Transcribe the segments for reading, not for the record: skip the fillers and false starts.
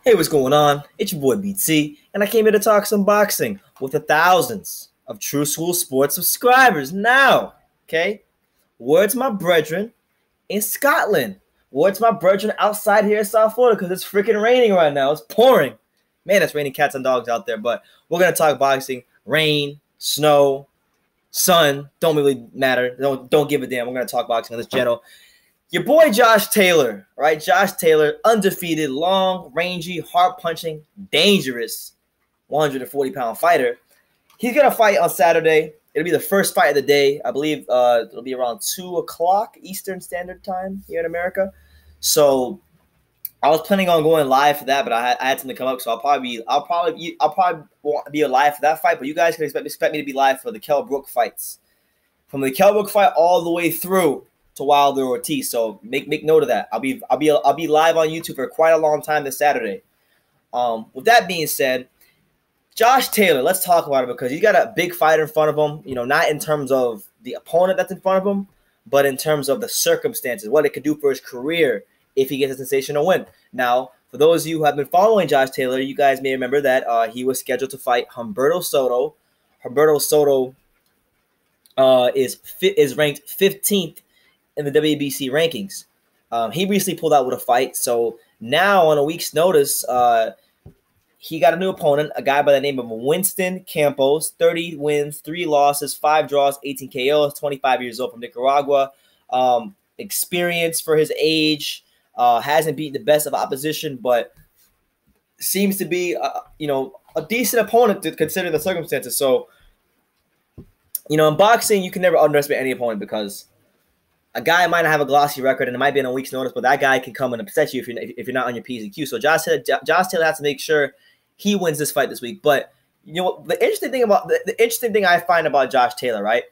Hey, what's going on? It's your boy BT, and I came here to talk some boxing with the thousands of True School Sports subscribers now. Okay? Word to my brethren in Scotland. Word to my brethren outside here in South Florida because it's freaking raining right now. It's pouring. Man, it's raining cats and dogs out there, but we're going to talk boxing. Rain, snow, sun, don't really matter. Don't give a damn. We're going to talk boxing on this channel. Your boy Josh Taylor, right? Josh Taylor, undefeated, long, rangy, heart-punching, dangerous 140-pound fighter. He's going to fight on Saturday. It'll be the first fight of the day. I believe it'll be around 2 o'clock Eastern Standard Time here in America. So I was planning on going live for that, but I had something come up, so I'll probably be live for that fight. But you guys can expect me to be live for the Kell Brook fights, from the Kell Brook fight all the way through to Wilder Ortiz. So make note of that. I'll be live on YouTube for quite a long time this Saturday. With that being said, Josh Taylor, let's talk about it because he's got a big fight in front of him. You know, not in terms of the opponent that's in front of him, but in terms of the circumstances, what it could do for his career if he gets a sensational win. Now, for those of you who have been following Josh Taylor, you guys may remember that he was scheduled to fight Humberto Soto. Humberto Soto is ranked 15th in the WBC rankings. He recently pulled out with a fight, so now on a week's notice, he got a new opponent, a guy by the name of Winston Campos, 30 wins, 3 losses, 5 draws, 18 KOs, 25 years old, from Nicaragua. Experience for his age, hasn't beaten the best of opposition, but seems to be a decent opponent to consider the circumstances. So, in boxing, you can never underestimate any opponent because a guy might not have a glossy record and it might be on a week's notice, but that guy can come and upset you if you're not on your P's and Q's. So Josh Taylor has to make sure he wins this fight this week. But the interesting thing I find about Josh Taylor, right?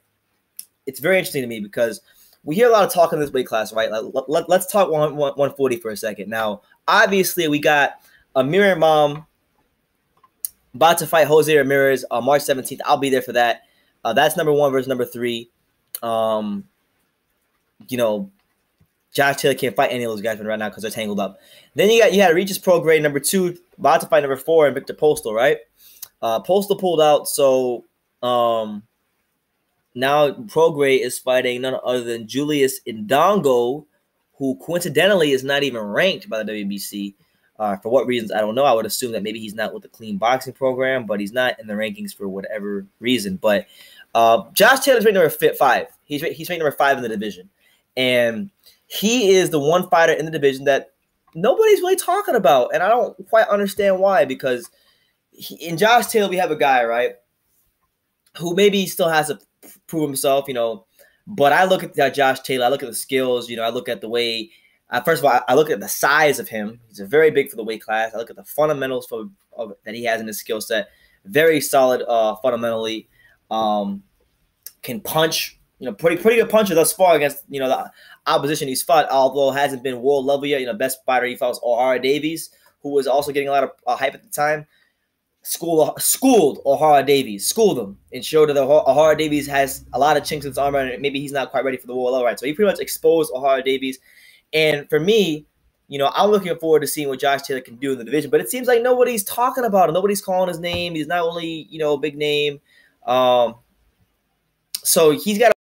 It's very interesting to me because we hear a lot of talk in this weight class, right? Let's talk 140 for a second. Now, obviously, we got Amir Imam about to fight Jose Ramirez on March 17th. I'll be there for that. That's number 1 versus number 3. Josh Taylor can't fight any of those guys right now because they're tangled up. Then you had Regis Prograis, number 2, about to fight number 4, and Victor Postal, right? Postal pulled out, so now Prograis is fighting none other than Julius Indongo, who coincidentally is not even ranked by the WBC. For what reasons, I don't know. I would assume that maybe he's not with the clean boxing program, but he's not in the rankings for whatever reason. But Josh Taylor's ranked number 5. He's ranked number 5 in the division. And he is the one fighter in the division that nobody's really talking about. And I don't quite understand why, because in Josh Taylor, we have a guy, right, who maybe still has to prove himself, But I look at Josh Taylor. I look at the skills. I look at the way first of all, I look at the size of him. He's very big for the weight class. I look at the fundamentals that he has in his skill set. Very solid fundamentally. Can punch. Pretty good puncher thus far against the opposition he's fought. Although hasn't been world level yet. Best fighter he fought was O'Hara Davies, who was also getting a lot of hype at the time. Schooled O'Hara Davies, schooled him, and showed that O'Hara Davies has a lot of chinks in his armor, and maybe he's not quite ready for the world level, right? So he pretty much exposed O'Hara Davies. And for me, I'm looking forward to seeing what Josh Taylor can do in the division. But it seems like nobody's talking about him. Nobody's calling his name. He's not only, a big name. So he's got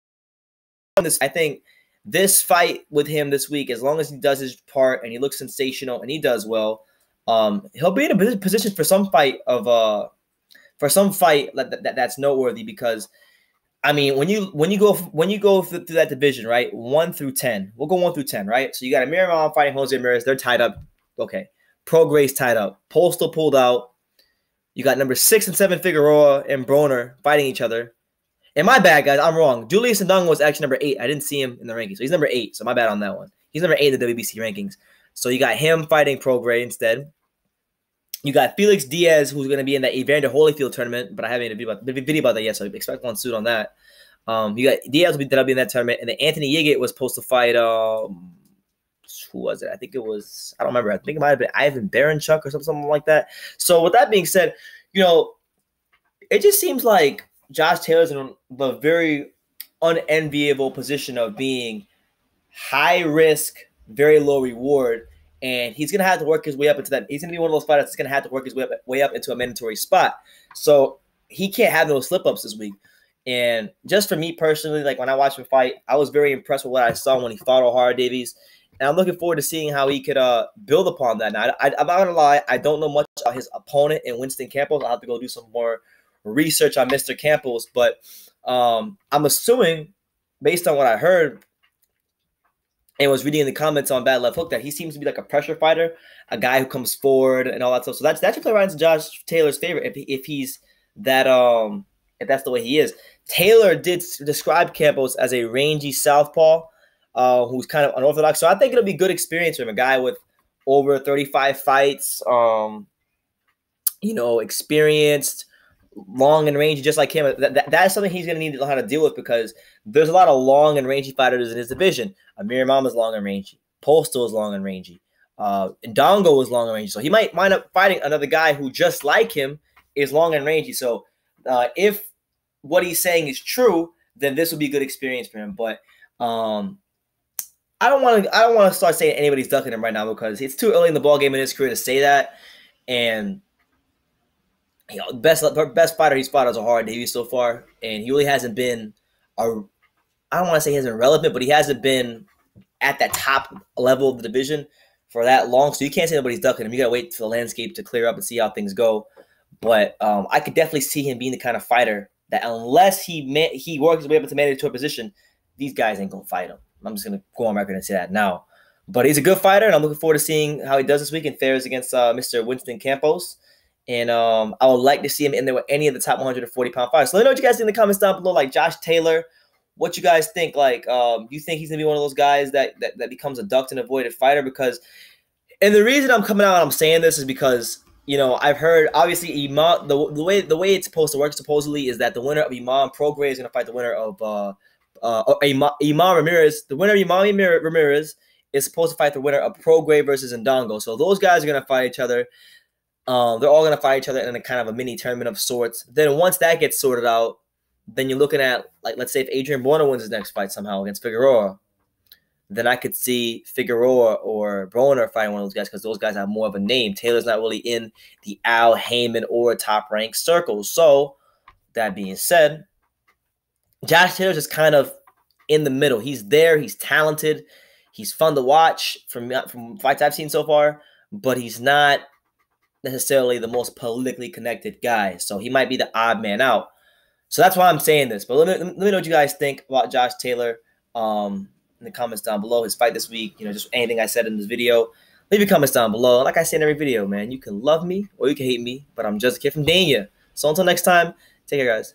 this. I think this fight with him this week, as long as he does his part and he looks sensational and he does well, he'll be in a position for some fight that's noteworthy because, I mean, when you go through that division, right, 1 through 10, we'll go 1 through 10, right? So you got Amir Imam fighting Jose Ramirez, they're tied up. Okay, Prograis tied up. Postal pulled out. You got number 6 and 7 Figueroa and Broner fighting each other. And my bad, guys, I'm wrong. Julius Indongo was actually number 8. I didn't see him in the rankings, so he's number 8. So my bad on that one. He's number 8 in the WBC rankings. So you got him fighting Prograis instead. You got Felix Diaz, who's going to be in that Evander Holyfield tournament, but I haven't made a video about that yet, so expect one soon on that. You got Diaz that'll be in that tournament, and then Anthony Yigit was supposed to fight. Who was it? I think it was. I don't remember. I think it might have been Ivan Baranchuk or something like that. So with that being said, it just seems like Josh Taylor's in the very unenviable position of being high risk, very low reward, and he's gonna have to work his way up into that. He's gonna be one of those fighters that's gonna have to work his way up into a mandatory spot. So he can't have those slip ups this week. And just for me personally, like when I watched him fight, I was very impressed with what I saw when he fought Ohara Davies. And I'm looking forward to seeing how he could build upon that. Now, I'm not going to lie, I don't know much about his opponent in Winston Campos. I'll have to go do some more research on Mr. Campos. But I'm assuming, based on what I heard and was reading in the comments on Bad Left Hook, that he seems to be like a pressure fighter, a guy who comes forward and all that stuff. So that should play right into Josh Taylor's favor if he's that if that's the way he is. Taylor did describe Campos as a rangy southpaw who's kind of unorthodox. So I think it'll be a good experience for him, a guy with over 35 fights, experienced, long and rangy, just like him. That is something he's going to need to know how to deal with because there's a lot of long and rangy fighters in his division. Amir Imam is long and rangy. Postal is long and rangy. Ndongo is long and rangy. So he might wind up fighting another guy who, just like him, is long and rangy. So if what he's saying is true, then this will be a good experience for him. But I don't want to start saying anybody's ducking him right now because it's too early in the ball game in his career to say that. And best fighter he's fought is Ohara Davies so far, and he really hasn't been I don't want to say he hasn't been relevant, but he hasn't been at that top level of the division for that long. So you can't say nobody's ducking him. You gotta wait for the landscape to clear up and see how things go. But I could definitely see him being the kind of fighter that unless he works his way up into mandatory position, these guys ain't gonna fight him. I'm just gonna go on record and say that now. But he's a good fighter, and I'm looking forward to seeing how he does this week in fares against Mr. Winston Campos. And I would like to see him in there with any of the top 140-pound fighters. So let me know what you guys think in the comments down below. Like Josh Taylor, what you guys think? Like, you think he's gonna be one of those guys that becomes a ducked and avoided fighter? Because, and the reason I'm coming out and I'm saying this is because, I've heard, obviously, Imam, the way it's supposed to work supposedly is that the winner of Imam Prograis is going to fight the winner of Imam Ramirez. The winner of Imam Ramirez is supposed to fight the winner of Prograis versus Ndongo. So those guys are going to fight each other. They're all going to fight each other in a kind of a mini tournament of sorts. Then once that gets sorted out, then you're looking at, like, let's say if Adrian Broner wins his next fight somehow against Figueroa, then I could see Figueroa or Broner fighting one of those guys because those guys have more of a name. Taylor's not really in the Al Heyman or top-ranked circles. So, that being said, Josh Taylor's just kind of in the middle. He's there. He's talented. He's fun to watch from fights I've seen so far, but he's not necessarily the most politically connected guy. So, he might be the odd man out. So, that's why I'm saying this. But let me know what you guys think about Josh Taylor. In the comments down below, his fight this week, just anything I said in this video, leave your comments down below. Like I say in every video, man, you can love me or you can hate me, but I'm just a kid from Dania. So until next time, take care, guys.